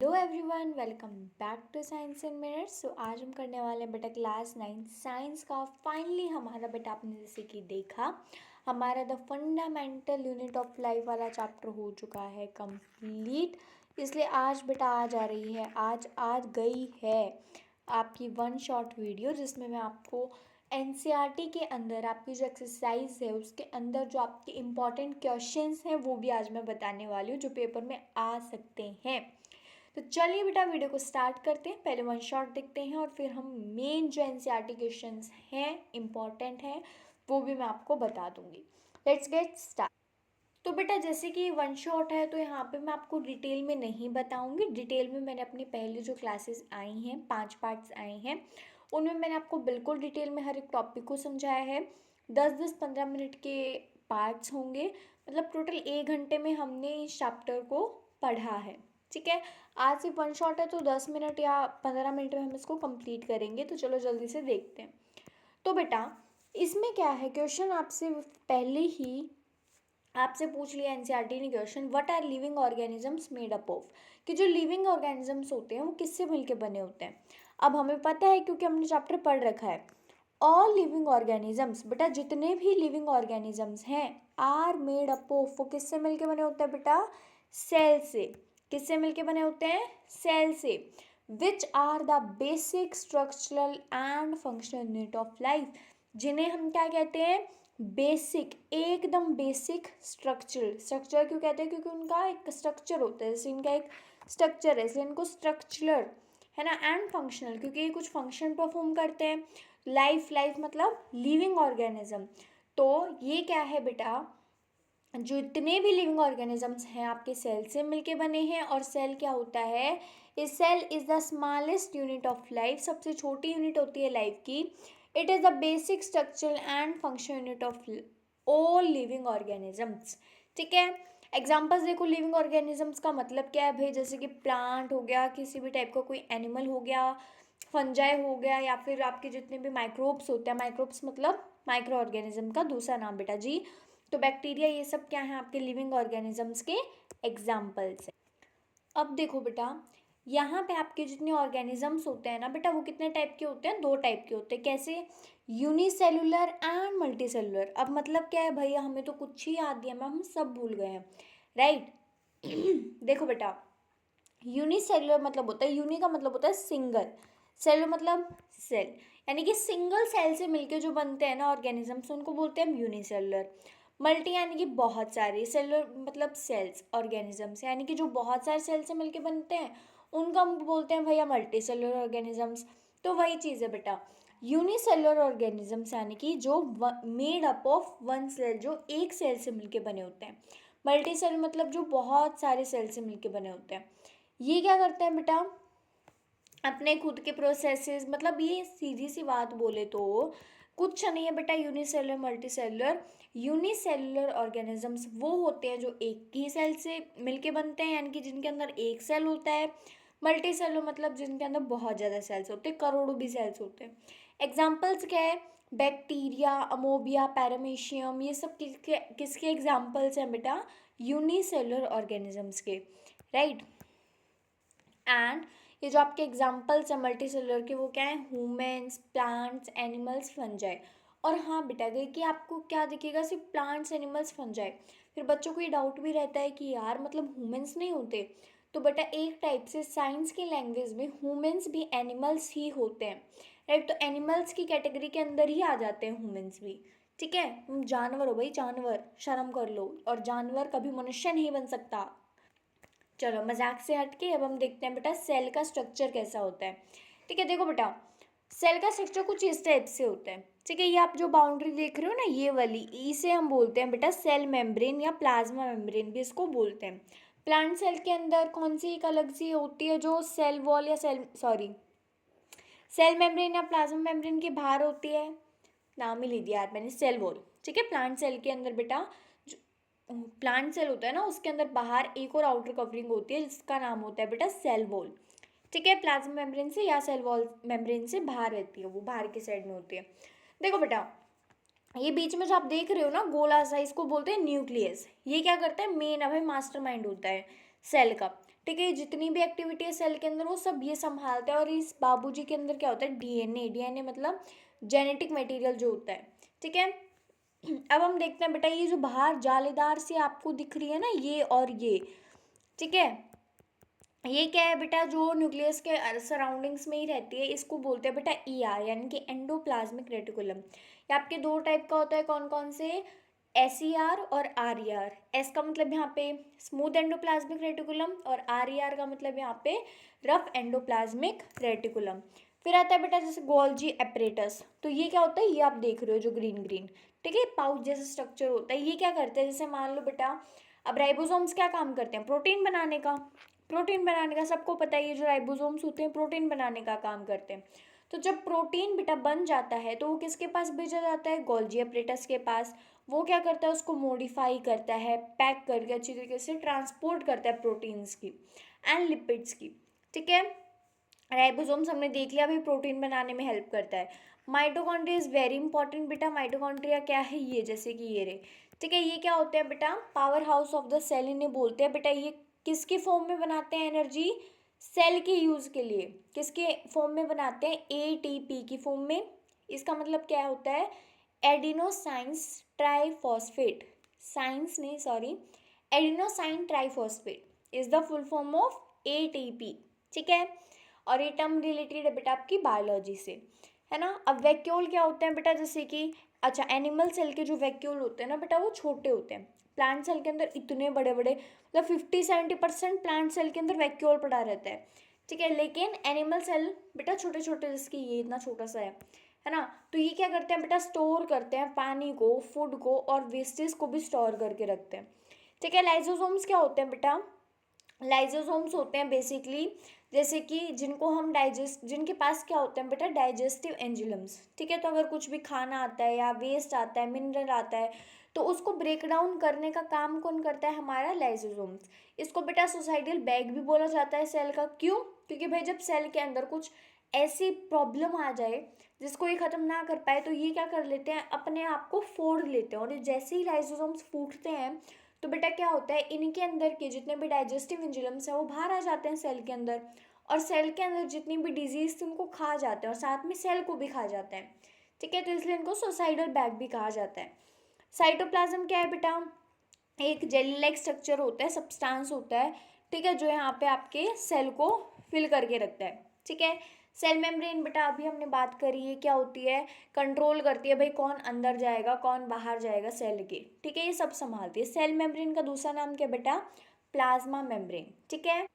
Hello everyone, welcome back to science in minutes. So आज हम करने वाले हैं बेटा क्लास 9 साइंस का। फाइनली हमारा बेटा आपने जैसे कि देखा, हमारा the fundamental unit of life वाला चैप्टर हो चुका है कंप्लीट। इसलिए आज बेटा आज आ रही है, आज गई है आपकी वन शॉट वीडियो, जिसमें मैं आपको एनसीईआरटी के अंदर आपकी जो एक्सरसाइज है उसके अंदर जो आपके इम्पॉर्टेंट क्वेश्चंस हैं वो भी आज मैं बताने वाली हूँ, जो पेपर में आ सकते हैं। तो चलिए बेटा वीडियो को स्टार्ट करते हैं। पहले वन शॉट देखते हैं और फिर हम मेन जो एनसीईआरटी क्वेश्चंस हैं इम्पॉर्टेंट हैं वो भी मैं आपको बता दूंगी। Let's get start. तो बेटा जैसे कि वन शॉट है तो यहाँ पे मैं आपको डिटेल में नहीं बताऊंगी। डिटेल में मैंने अपनी पहली जो क्लासेस आई हैं, 5 पार्ट्स आए हैं, उनमें मैंने आपको बिल्कुल डिटेल में हर एक टॉपिक को समझाया है। 10-10 15 मिनट के पार्ट्स होंगे, मतलब टोटल 1 घंटे में हमने इस चैप्टर को पढ़ा है। ठीक है, आज सिर्फ वन शॉट है तो 10 मिनट या 15 मिनट में हम इसको कंप्लीट करेंगे। तो चलो जल्दी से देखते हैं। तो बेटा इसमें क्या है, क्वेश्चन आपसे पहले ही आपसे पूछ लिया एनसीईआरटी ने question, what are living organisms made up of, कि जो लिविंग ऑर्गेनिजम्स होते हैं वो किससे मिलके बने होते हैं। अब हमें पता है क्योंकि हमने चैप्टर पढ़ रखा है। ऑल लिविंग ऑर्गेनिजम्स, बेटा जितने भी लिविंग ऑर्गेनिजम्स हैं आर मेड अप ऑफ, वो किससे मिलके बने होते हैं बेटा, सेल से। किससे मिलके बने होते हैं, सेल से। Which are the basic structural and functional unit of life, जिन्हें हम क्या कहते हैं, बेसिक, एकदम बेसिक स्ट्रक्चर। स्ट्रक्चर क्यों कहते हैं, क्योंकि उनका एक स्ट्रक्चर होता है, जैसे इनका एक स्ट्रक्चर है इसलिए इनको स्ट्रक्चरल है ना। एंड फंक्शनल क्योंकि ये कुछ फंक्शन परफॉर्म करते हैं। लाइफ, लाइफ मतलब लिविंग ऑर्गेनिज्म। तो ये क्या है बेटा, जो इतने भी लिविंग ऑर्गेनिजम्स हैं आपके सेल से मिलके बने हैं। और सेल क्या होता है, इस cell is the smallest unit of life, सबसे छोटी यूनिट होती है लाइफ की। It is the basic structure and function unit of all living organisms. ठीक है, एग्जाम्पल्स देखो लिविंग ऑर्गेनिजम्स का मतलब क्या है भाई, जैसे कि प्लांट हो गया, किसी भी टाइप का कोई एनिमल हो गया, फंजाई हो गया, या फिर आपके जितने भी माइक्रोब्स होते हैं, माइक्रोब्स मतलब माइक्रो ऑर्गेनिज्म का दूसरा नाम बेटा जी। तो बैक्टीरिया ये सब क्या है आपके लिविंग ऑर्गेनिजम्स के एग्जाम्पल्स हैं। अब देखो बेटा, यहाँ पे आपके जितने ऑर्गेनिजम्स होते हैं ना बेटा, वो कितने टाइप के होते हैं, 2 टाइप के होते हैं। कैसे, यूनिसेलुलर एंड मल्टीसेलुलर। अब मतलब क्या है भैया, हमें तो कुछ ही याद दिया मैम, हम सब भूल गए हैं, राइट। देखो बेटा, यूनिसेलुलर मतलब होता है, यूनि का मतलब होता है सिंगल, सेलुलर मतलब सेल, यानी कि सिंगल सेल से मिलके जो बनते हैं ना ऑर्गेनिजम्स, उनको बोलते हैं हम यूनिसेलुलर। मल्टी यानी कि बहुत सारे, सेलुलर मतलब सेल्स ऑर्गेनिजम्स, यानी कि जो बहुत सारे सेल से मिलके बनते हैं उनको हम बोलते हैं भैया मल्टी सेलुलर ऑर्गेनिजम्स। तो वही चीज़ है बेटा, यूनिसेलुलर ऑर्गेनिजम्स यानी कि जो made up of one cell, जो एक सेल से मिलके बने होते हैं। मल्टी सेल मतलब जो बहुत सारे सेल से मिलके बने होते हैं। ये क्या करते हैं बेटा, अपने खुद के प्रोसेसेस, मतलब ये सीधी सी बात बोले तो कुछ नहीं है बेटा। Unicellular multi cellular, unicellular organisms वो होते हैं जो एक ही सेल से मिलके बनते हैं, यानी कि जिनके अंदर एक सेल होता है। मल्टी सेलुलर मतलब जिनके अंदर बहुत ज़्यादा सेल्स होते हैं, करोड़ों भी सेल्स होते हैं। एग्जाम्पल्स क्या है, बैक्टीरिया, अमोबिया, पैरामीशियम, ये सब किसके किसके एग्जाम्पल्स हैं बेटा, यूनिसेलुलर ऑर्गेनिजम्स के, राइट। एंड ये जो आपके एग्जाम्पल्स हैं मल्टी सेलुलर के, वो क्या है, ह्यूमन्स, प्लांट्स, एनिमल्स, फंजाई। और हाँ बेटा, गई कि आपको क्या दिखेगा, सिर्फ प्लांट्स, एनिमल्स, फंजाई। फिर बच्चों को ये डाउट भी रहता है कि यार मतलब ह्यूमन्स नहीं होते। तो बेटा एक टाइप से साइंस की लैंग्वेज में ह्यूमन्स भी एनिमल्स ही होते हैं, राइट। तो एनिमल्स की कैटेगरी के अंदर ही आ जाते हैं ह्यूमन्स भी। ठीक है, तुम जानवर हो भाई, जानवर, शर्म कर लो, और जानवर कभी मनुष्य नहीं बन सकता। चलो मजाक से हटके अब हम देखते हैं बेटा सेल का स्ट्रक्चर कैसा होता है। ठीक है, देखो बेटा सेल का स्ट्रक्चर कुछ इस टाइप से होता है। ठीक है, ये आप जो बाउंड्री देख रहे हो ना, ये वाली, इसे हम बोलते हैं बेटा सेल मेम्ब्रेन या प्लाज्मा मेम्ब्रेन भी इसको बोलते हैं। प्लांट सेल के अंदर कौन सी एक अलग सी होती है, जो सेल वॉल या सेल मेम्ब्रेन या प्लाज्मा मेम्ब्रेन के बाहर होती है, नाम ही ले दिया यार मैंने, सेल वॉल। ठीक है, प्लांट सेल के अंदर बेटा, प्लांट सेल होता है ना, उसके अंदर बाहर एक और आउटर कवरिंग होती है जिसका नाम होता है बेटा सेल वॉल। ठीक है, प्लाज्मा मेम्ब्रेन से या सेल वॉल मेम्ब्रेन से बाहर रहती है, वो बाहर की साइड में होती है। देखो बेटा, ये बीच में जो आप देख रहे हो ना गोला सा, इसको बोलते हैं न्यूक्लियस। ये क्या करता है, मेन अभी मास्टरमाइंड होता है सेल का। ठीक है। जितनी भी एक्टिविटी है सेल के अंदर वो सब ये संभालता है। और इस बाबूजी के अंदर क्या होता है, डीएनए। डीएनए मतलब जेनेटिक मटेरियल जो होता है, ठीक है। अब हम देखते हैं बेटा, ये जो बाहर जालीदार सी आपको दिख रही है ना, ये और ये, ठीक है, ये क्या है बेटा, जो न्यूक्लियस के सराउंडिंग्स में ही रहती है, इसको बोलते हैं बेटा ईआर, यानी कि एंडोप्लाज्मिक रेटिकुलम। ये आपके दो टाइप का होता है, कौन कौन से, एसईआर और आरईआर। एस का मतलब यहाँ पे स्मूथ एंडोप्लाज्मिक रेटिकुलम, और आरईआर का मतलब यहाँ पे रफ एंडोप्लाज्मिक रेटिकुलम। फिर आता है बेटा जैसे गोल्जी एपरेटस। तो ये क्या होता है, ये आप देख रहे हो जो ग्रीन ग्रीन, ठीक है, पाउच जैसा स्ट्रक्चर होता है। ये क्या करते हैं, जैसे मान लो बेटा, अब राइबोसोम्स क्या काम करते हैं, प्रोटीन बनाने का। प्रोटीन बनाने का सबको पता है, ये जो राइबोसोम्स होते हैं प्रोटीन बनाने का काम करते हैं। तो जब प्रोटीन बेटा बन जाता है तो वो किसके पास भेजा जाता है, गोल्जी एपरेटस के पास। वो क्या करता है, उसको मॉडिफाई करता है, पैक करके अच्छी तरीके से ट्रांसपोर्ट करता है प्रोटीन्स की एंड लिपिड्स की, ठीक है। राइबोसोम्स हमने देख लिया, अभी प्रोटीन बनाने में हेल्प करता है। माइटोकॉन्ड्रिया इज वेरी इंपॉर्टेंट बेटा। माइटोकॉन्ड्रिया क्या है, ये जैसे कि ये रे, ठीक है। ये क्या होते हैं बेटा, power house of the cell इन्हें बोलते हैं बेटा। ये किसके फॉर्म में बनाते हैं एनर्जी, सेल के यूज के लिए। किसके फॉर्म में बनाते हैं, एटीपी की फॉर्म में। इसका मतलब क्या होता है, एडिनोसाइंस ट्राइफॉस्फेट, साइंस नहीं sorry, adenosine triphosphate is the full form of ATP, ठीक है। और ये टर्म रिलेटेड है बेटा आपकी बायोलॉजी से, है ना। अब वैक्यूल क्या होते हैं बेटा, जैसे कि अच्छा, एनिमल सेल के जो वैक्यूल होते हैं ना बेटा, वो छोटे होते हैं। प्लांट सेल के अंदर इतने बड़े बड़े, मतलब 50-70% प्लांट सेल के अंदर वैक्यूल पड़ा रहता है, ठीक है। लेकिन एनिमल सेल बेटा छोटे छोटे, जैसे कि ये इतना छोटा सा है ना। तो ये क्या करते हैं बेटा, स्टोर करते हैं पानी को, फूड को, और वेस्टेज को भी स्टोर करके रखते हैं, ठीक है। लाइसोसोम्स क्या होते हैं बेटा, लाइसोसोम्स होते हैं बेसिकली, जैसे कि जिनको हम डाइजेस्ट, जिनके पास क्या होते हैं बेटा, डाइजेस्टिव एंजाइम्स, ठीक है। तो अगर कुछ भी खाना आता है या वेस्ट आता है, मिनरल आता है, तो उसको ब्रेक डाउन करने का काम कौन करता है, हमारा लाइसोसोम्स। इसको बेटा सोसाइटल बैग भी बोला जाता है सेल का। क्यों, क्योंकि भाई जब सेल के अंदर कुछ ऐसी प्रॉब्लम आ जाए जिसको ये ख़त्म ना कर पाए, तो ये क्या कर लेते हैं, अपने आप को फोड़ लेते हैं। और जैसे ही लाइसोसोम्स फूटते हैं तो बेटा क्या होता है, इनके अंदर के जितने भी डाइजेस्टिव एंजाइम्स हैं वो बाहर आ जाते हैं सेल के अंदर, और सेल के अंदर जितनी भी डिजीज थी उनको खा जाते हैं, और साथ में सेल को भी खा जाते हैं, ठीक है। तो इसलिए इनको सोसाइडल बैग भी कहा जाता है। साइटोप्लाज्म क्या है बेटा, एक जेली लाइक स्ट्रक्चर होता है, सब्सटेंस होता है, ठीक है, जो यहाँ पे आपके सेल को फिल करके रखता है, ठीक है। सेल मेम्ब्रेन बेटा अभी हमने बात करी है, क्या होती है, कंट्रोल करती है भाई कौन अंदर जाएगा कौन बाहर जाएगा सेल के, ठीक है, ये सब संभालती है। सेल मेम्ब्रेन का दूसरा नाम क्या बेटा, प्लाज्मा मेम्ब्रेन, ठीक है।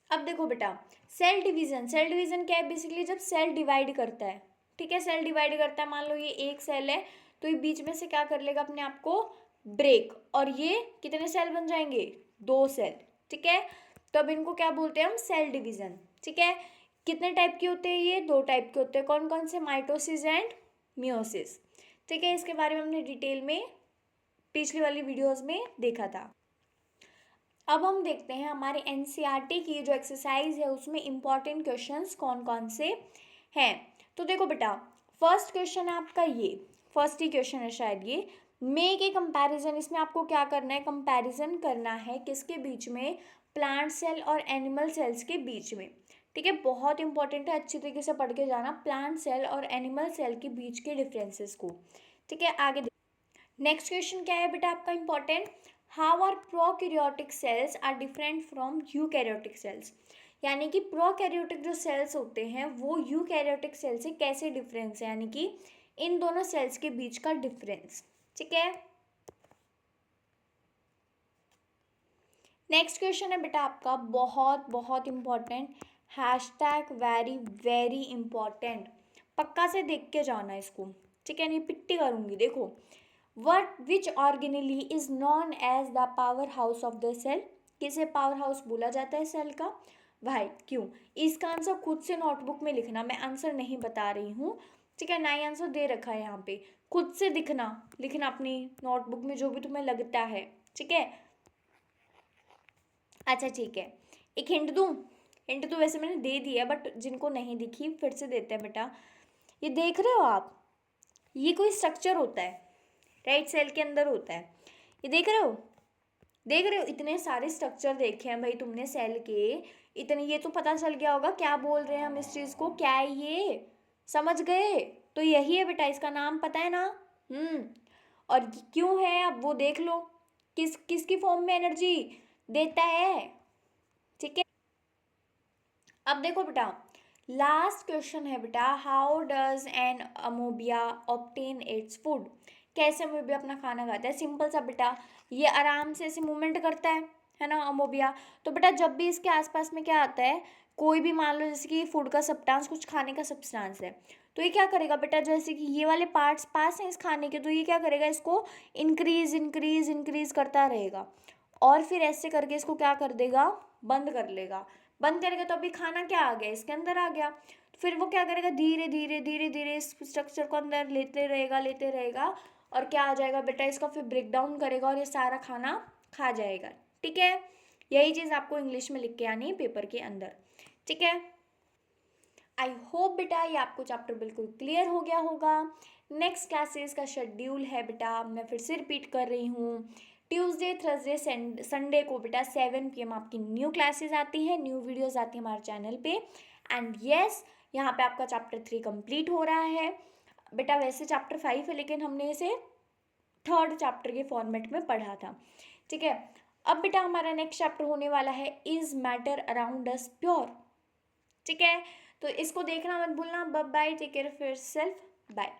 अब देखो बेटा, सेल डिवीजन, सेल डिवीजन क्या है, बेसिकली जब सेल डिवाइड करता है, ठीक है, सेल डिवाइड करता है, मान लो ये एक सेल है, तो ये बीच में से क्या कर लेगा, अपने आप को ब्रेक, और ये कितने सेल बन जाएंगे, दो सेल, ठीक है। तो अब इनको क्या बोलते हैं हम, सेल डिवीजन, ठीक है। कितने टाइप के होते हैं ये, दो टाइप के होते हैं, कौन कौन से, माइटोसिस एंड मियोसिस, ठीक है। इसके बारे में हमने डिटेल में पिछली वाली वीडियोस में देखा था। अब हम देखते हैं हमारे एनसीईआरटी की जो एक्सरसाइज है उसमें इंपॉर्टेंट क्वेश्चंस कौन कौन से हैं। तो देखो बेटा, फर्स्ट क्वेश्चन है आपका ये, फर्स्ट ही क्वेश्चन है शायद ये, मेक ए कंपैरिजन। इसमें आपको क्या करना है, कंपैरिजन करना है किसके बीच में, प्लांट सेल और एनिमल सेल्स के बीच में, ठीक है। बहुत इंपॉर्टेंट है, अच्छी तरीके से पढ़ के जाना प्लांट सेल और एनिमल सेल के बीच के डिफरेंसेस को, ठीक है। आगे नेक्स्ट क्वेश्चन क्या है बेटा आपका important, how are prokaryotic cells are different from eukaryotic cells. यानी कि प्रोकैरियोटिक जो सेल्स होते हैं वो यूकैरियोटिक सेल से कैसे डिफरेंस है, यानी कि इन दोनों सेल्स के बीच का डिफरेंस, ठीक है। नेक्स्ट क्वेश्चन है बेटा आपका बहुत बहुत important, hashtag very very important, पक्का से देख के जाना इसको, ठीक है, नहीं पिट्टी करूंगी। देखो, what which organelle is known as the power house of the cell, किसे पावर हाउस बोला जाता है सेल का, भाई क्यों। इसका आंसर खुद से नोटबुक में लिखना, मैं आंसर नहीं बता रही हूँ, ठीक है, ना ही आंसर दे रखा है यहाँ पे, खुद से दिखना लिखना अपनी नोटबुक में जो भी तुम्हें लगता है, ठीक है। अच्छा ठीक है, एक हिंट दूँ, हिंट तो वैसे मैंने दे दी है, बट जिनको नहीं दिखी फिर से देते हैं बेटा। ये देख रहे हो आप, ये कोई स्ट्रक्चर होता है, राइट, सेल के अंदर होता है, ये देख रहे हो, देख रहे हो, इतने सारे स्ट्रक्चर देखे हैं भाई तुमने सेल के, इतने, ये तो पता चल गया होगा क्या बोल रहे हैं हम इस चीज को, क्या है ये, समझ गए? तो यही है बेटा, इसका नाम पता है ना। हम्म। और क्यों है अब वो देख लो, किसकी फॉर्म में एनर्जी देता है। ठीक है, अब देखो बेटा, लास्ट क्वेश्चन है बेटा, how does an amoeba obtain its food. कैसे अमोबिया अपना खाना खाता है? सिंपल सा बेटा, ये आराम से ऐसे मूवमेंट करता है ना अमोबिया। तो बेटा जब भी इसके आसपास में क्या आता है, कोई भी मान लो जैसे कि फूड का सब्सटेंस, कुछ खाने का सब्सटेंस है, तो ये क्या करेगा बेटा, जैसे कि ये वाले पार्ट्स पास हैं इस खाने के, तो ये क्या करेगा, इसको इंक्रीज इंक्रीज इंक्रीज करता रहेगा, और फिर ऐसे करके इसको क्या कर देगा, बंद कर लेगा। बंद करेगा तो अभी खाना क्या आ गया, इसके अंदर आ गया। तो फिर वो क्या करेगा, धीरे धीरे धीरे धीरे इस स्ट्रक्चर को अंदर लेते रहेगा, और क्या आ जाएगा बेटा, इसका फिर ब्रेक डाउन करेगा और ये सारा खाना खा जाएगा। ठीक है, यही चीज़ आपको इंग्लिश में लिख के आनी है पेपर के अंदर। ठीक है, आई होप बेटा ये आपको चैप्टर बिल्कुल क्लियर हो गया होगा। नेक्स्ट क्लासेस का शेड्यूल है बेटा, मैं फिर से रिपीट कर रही हूँ, ट्यूसडे थर्सडे संडे को बेटा 7 PM आपकी न्यू क्लासेस आती हैं, न्यू वीडियोस आती हैं हमारे चैनल पे। एंड यस, यहाँ पे आपका चैप्टर 3 कंप्लीट हो रहा है बेटा। वैसे चैप्टर 5 है, लेकिन हमने इसे थर्ड चैप्टर के फॉर्मेट में पढ़ा था। ठीक है, अब बेटा हमारा नेक्स्ट चैप्टर होने वाला है, is matter around us pure. ठीक है, तो इसको देखना मत भूलना। Bye, take care of yourself, bye.